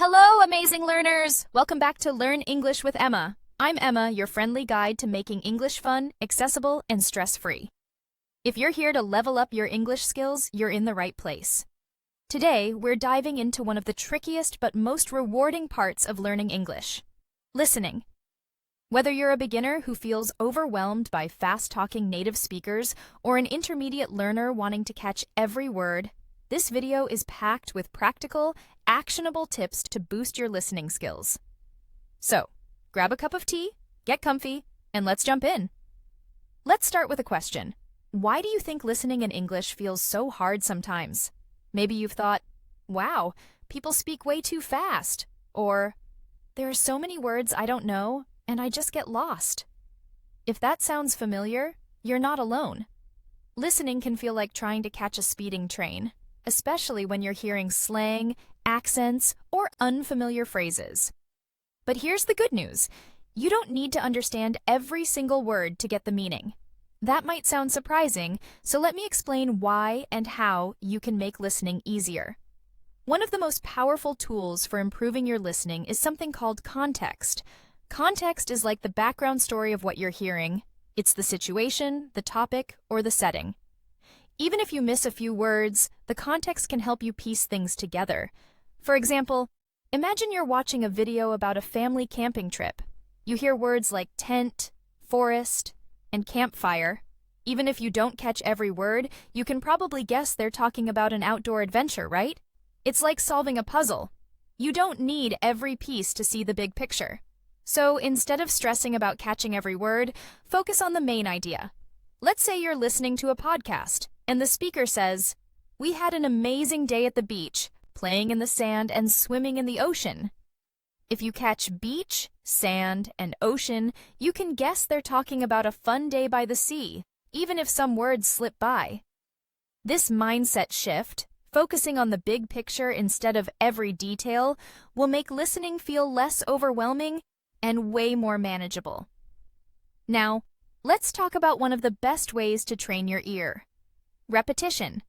Hello, amazing learners! Welcome back to Learn English with Emma. I'm Emma, your friendly guide to making English fun, accessible, and stress-free. If you're here to level up your English skills, you're in the right place. Today, we're diving into one of the trickiest but most rewarding parts of learning English: listening. Whether you're a beginner who feels overwhelmed by fast-talking native speakers or an intermediate learner wanting to catch every word, this video is packed with practical, actionable tips to boost your listening skills. So, grab a cup of tea, get comfy, and let's jump in. Let's start with a question. Why do you think listening in English feels so hard sometimes? Maybe you've thought, wow, people speak way too fast, or there are so many words I don't know, and I just get lost. If that sounds familiar, you're not alone. Listening can feel like trying to catch a speeding train, especially when you're hearing slang, accents, or unfamiliar phrases. But here's the good news. You don't need to understand every single word to get the meaning. That might sound surprising, so let me explain why and how you can make listening easier. One of the most powerful tools for improving your listening is something called context. Context is like the background story of what you're hearing. It's the situation, the topic, or the setting. Even if you miss a few words, the context can help you piece things together. For example, imagine you're watching a video about a family camping trip. You hear words like tent, forest, and campfire. Even if you don't catch every word, you can probably guess they're talking about an outdoor adventure, right? It's like solving a puzzle. You don't need every piece to see the big picture. So instead of stressing about catching every word, focus on the main idea. Let's say you're listening to a podcast, and the speaker says, "We had an amazing day at the beach, playing in the sand and swimming in the ocean." If you catch beach, sand, and ocean, you can guess they're talking about a fun day by the sea, even if some words slip by. This mindset shift, focusing on the big picture instead of every detail, will make listening feel less overwhelming and way more manageable. Now, let's talk about one of the best ways to train your ear: repetition.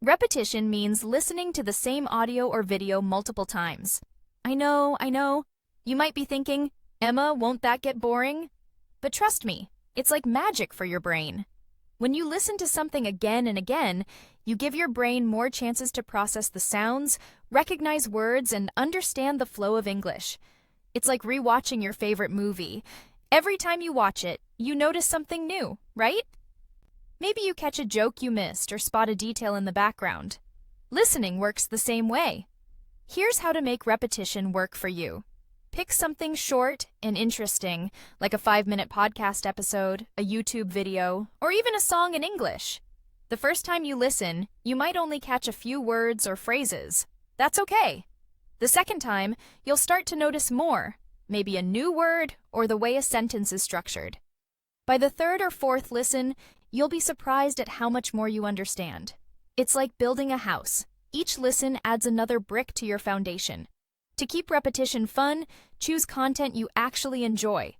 Repetition means listening to the same audio or video multiple times. I know. You might be thinking, Emma, won't that get boring? But trust me, it's like magic for your brain. When you listen to something again and again, you give your brain more chances to process the sounds, recognize words, and understand the flow of English. It's like rewatching your favorite movie. Every time you watch it, you notice something new, right? Maybe you catch a joke you missed or spot a detail in the background. Listening works the same way. Here's how to make repetition work for you. Pick something short and interesting, like a 5-minute podcast episode, a YouTube video, or even a song in English. The first time you listen, you might only catch a few words or phrases. That's okay. The second time, you'll start to notice more, maybe a new word or the way a sentence is structured. By the third or fourth listen, you'll be surprised at how much more you understand. It's like building a house. Each listen adds another brick to your foundation. To keep repetition fun, choose content you actually enjoy.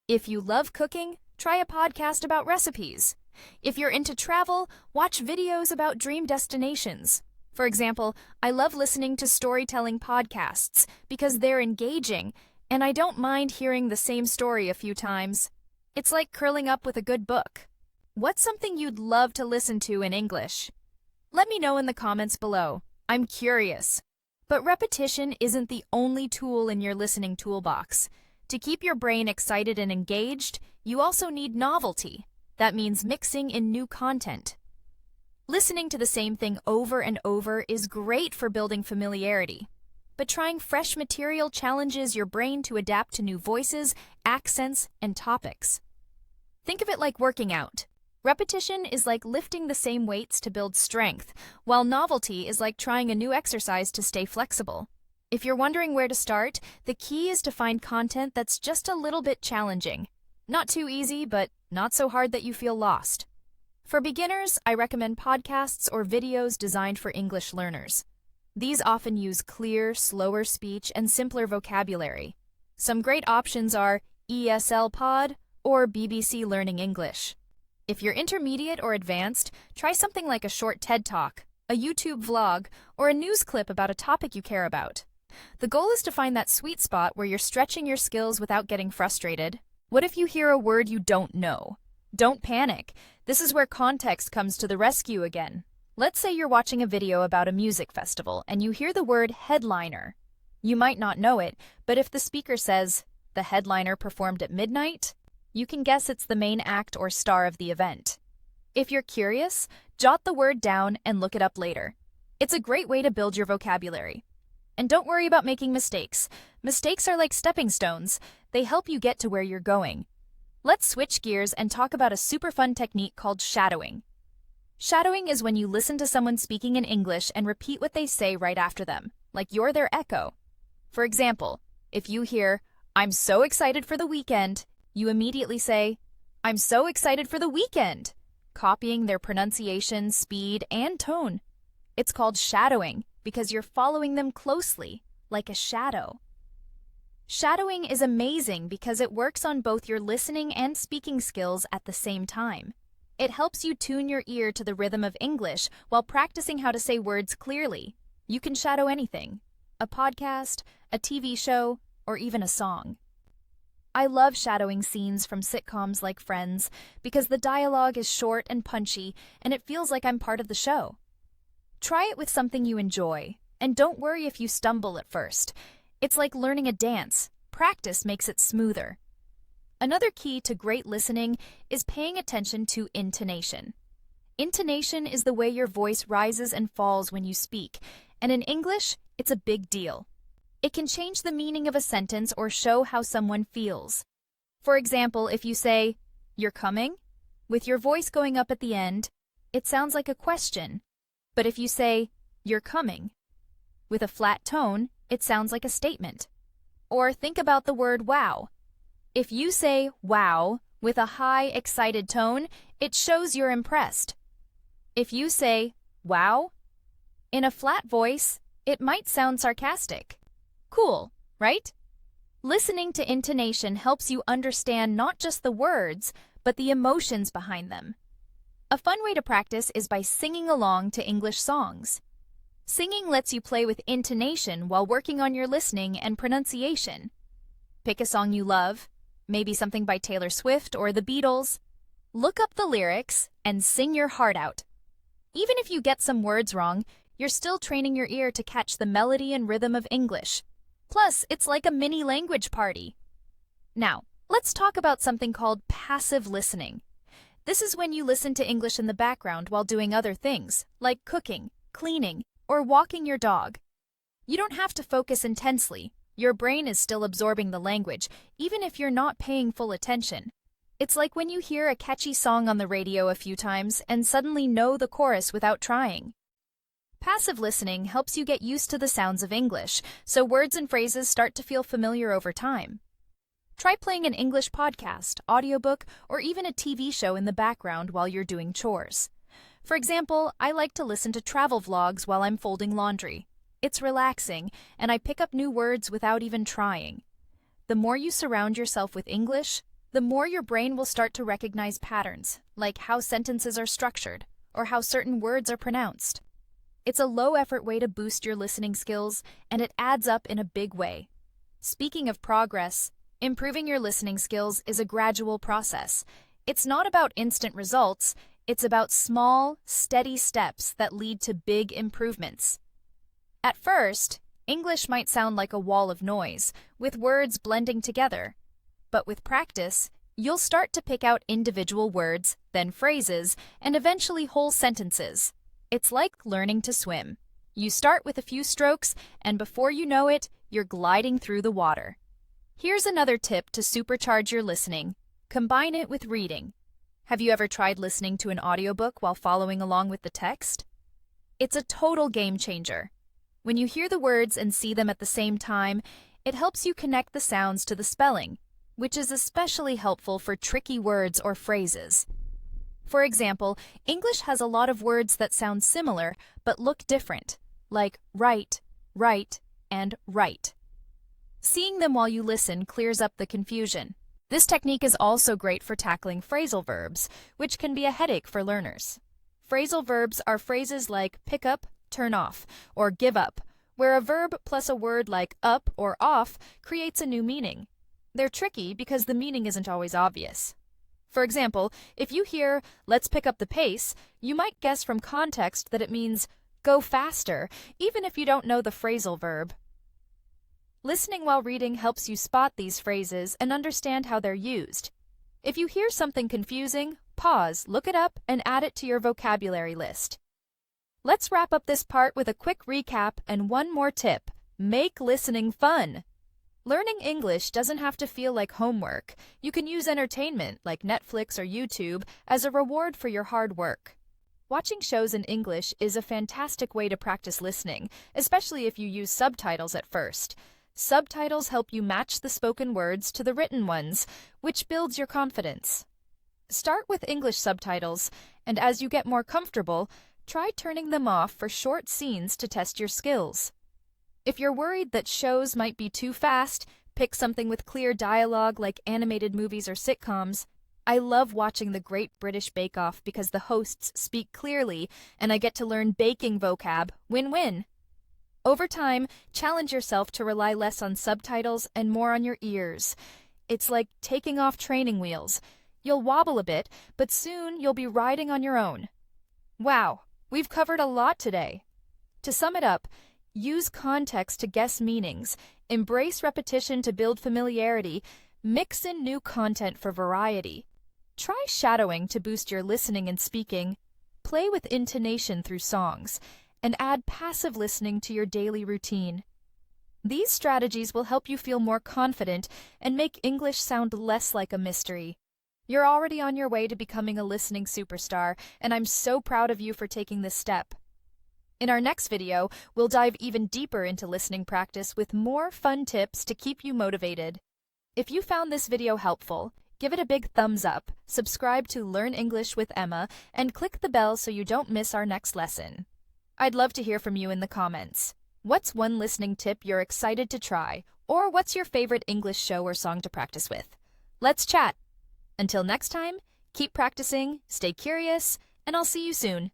If you love cooking, try a podcast about recipes. If you're into travel, watch videos about dream destinations. For example, I love listening to storytelling podcasts because they're engaging, and I don't mind hearing the same story a few times. It's like curling up with a good book. What's something you'd love to listen to in English? Let me know in the comments below. I'm curious. But repetition isn't the only tool in your listening toolbox. To keep your brain excited and engaged, you also need novelty. That means mixing in new content. Listening to the same thing over and over is great for building familiarity. But trying fresh material challenges your brain to adapt to new voices, accents, and topics. Think of it like working out. Repetition is like lifting the same weights to build strength, while novelty is like trying a new exercise to stay flexible. If you're wondering where to start, the key is to find content that's just a little bit challenging. Not too easy, but not so hard that you feel lost. For beginners, I recommend podcasts or videos designed for English learners. These often use clear, slower speech and simpler vocabulary. Some great options are ESL Pod or BBC Learning English. If you're intermediate or advanced, try something like a short TED Talk, a YouTube vlog, or a news clip about a topic you care about. The goal is to find that sweet spot where you're stretching your skills without getting frustrated. What if you hear a word you don't know? Don't panic. This is where context comes to the rescue again. Let's say you're watching a video about a music festival and you hear the word headliner. You might not know it, but if the speaker says, "The headliner performed at midnight," you can guess it's the main act or star of the event. If you're curious, jot the word down and look it up later. It's a great way to build your vocabulary. And don't worry about making mistakes. Mistakes are like stepping stones. They help you get to where you're going. Let's switch gears and talk about a super fun technique called shadowing. Shadowing is when you listen to someone speaking in English and repeat what they say right after them, like you're their echo. For example, if you hear, "I'm so excited for the weekend," you immediately say, "I'm so excited for the weekend," copying their pronunciation, speed, and tone. It's called shadowing because you're following them closely, like a shadow. Shadowing is amazing because it works on both your listening and speaking skills at the same time. It helps you tune your ear to the rhythm of English while practicing how to say words clearly. You can shadow anything: a podcast, a TV show, or even a song. I love shadowing scenes from sitcoms like Friends because the dialogue is short and punchy and it feels like I'm part of the show. Try it with something you enjoy, and don't worry if you stumble at first. It's like learning a dance. Practice makes it smoother. Another key to great listening is paying attention to intonation. Intonation is the way your voice rises and falls when you speak, and in English, it's a big deal. It can change the meaning of a sentence or show how someone feels. For example, if you say, "You're coming?" with your voice going up at the end, it sounds like a question. But if you say, "You're coming," with a flat tone, it sounds like a statement. Or think about the word wow. If you say wow with a high, excited tone, it shows you're impressed. If you say wow in a flat voice, it might sound sarcastic. Cool, right? Listening to intonation helps you understand not just the words, but the emotions behind them. A fun way to practice is by singing along to English songs. Singing lets you play with intonation while working on your listening and pronunciation. Pick a song you love, maybe something by Taylor Swift or the Beatles. Look up the lyrics and sing your heart out. Even if you get some words wrong, you're still training your ear to catch the melody and rhythm of English. Plus, it's like a mini language party. Now, let's talk about something called passive listening. This is when you listen to English in the background while doing other things, like cooking, cleaning, or walking your dog. You don't have to focus intensely. Your brain is still absorbing the language, even if you're not paying full attention. It's like when you hear a catchy song on the radio a few times and suddenly know the chorus without trying. Passive listening helps you get used to the sounds of English, so words and phrases start to feel familiar over time. Try playing an English podcast, audiobook, or even a TV show in the background while you're doing chores. For example, I like to listen to travel vlogs while I'm folding laundry. It's relaxing, and I pick up new words without even trying. The more you surround yourself with English, the more your brain will start to recognize patterns, like how sentences are structured or how certain words are pronounced. It's a low-effort way to boost your listening skills, and it adds up in a big way. Speaking of progress, improving your listening skills is a gradual process. It's not about instant results. It's about small, steady steps that lead to big improvements. At first, English might sound like a wall of noise, with words blending together. But with practice, you'll start to pick out individual words, then phrases, and eventually whole sentences. It's like learning to swim. You start with a few strokes, and before you know it, you're gliding through the water. Here's another tip to supercharge your listening. Combine it with reading. Have you ever tried listening to an audiobook while following along with the text? It's a total game changer. When you hear the words and see them at the same time, it helps you connect the sounds to the spelling, which is especially helpful for tricky words or phrases. For example, English has a lot of words that sound similar but look different, like right, and right. Seeing them while you listen clears up the confusion. This technique is also great for tackling phrasal verbs, which can be a headache for learners. Phrasal verbs are phrases like pick up, turn off, or give up, where a verb plus a word like up or off creates a new meaning. They're tricky because the meaning isn't always obvious. For example, if you hear, "let's pick up the pace," you might guess from context that it means go faster, even if you don't know the phrasal verb. Listening while reading helps you spot these phrases and understand how they're used. If you hear something confusing, pause, look it up, and add it to your vocabulary list. Let's wrap up this part with a quick recap and one more tip. Make listening fun. Learning English doesn't have to feel like homework. You can use entertainment, like Netflix or YouTube, as a reward for your hard work. Watching shows in English is a fantastic way to practice listening, especially if you use subtitles at first. Subtitles help you match the spoken words to the written ones, which builds your confidence. Start with English subtitles, and as you get more comfortable, try turning them off for short scenes to test your skills. If you're worried that shows might be too fast, pick something with clear dialogue like animated movies or sitcoms. I love watching The Great British Bake Off because the hosts speak clearly and I get to learn baking vocab. Win-win. Over time, challenge yourself to rely less on subtitles and more on your ears. It's like taking off training wheels. You'll wobble a bit, but soon you'll be riding on your own. Wow, we've covered a lot today. To sum it up, use context to guess meanings, embrace repetition to build familiarity, mix in new content for variety. Try shadowing to boost your listening and speaking, play with intonation through songs, and add passive listening to your daily routine. These strategies will help you feel more confident and make English sound less like a mystery. You're already on your way to becoming a listening superstar, and I'm so proud of you for taking this step. In our next video, we'll dive even deeper into listening practice with more fun tips to keep you motivated. If you found this video helpful, give it a big thumbs up, subscribe to Learn English with Emma, and click the bell so you don't miss our next lesson. I'd love to hear from you in the comments. What's one listening tip you're excited to try, or what's your favorite English show or song to practice with? Let's chat! Until next time, keep practicing, stay curious, and I'll see you soon.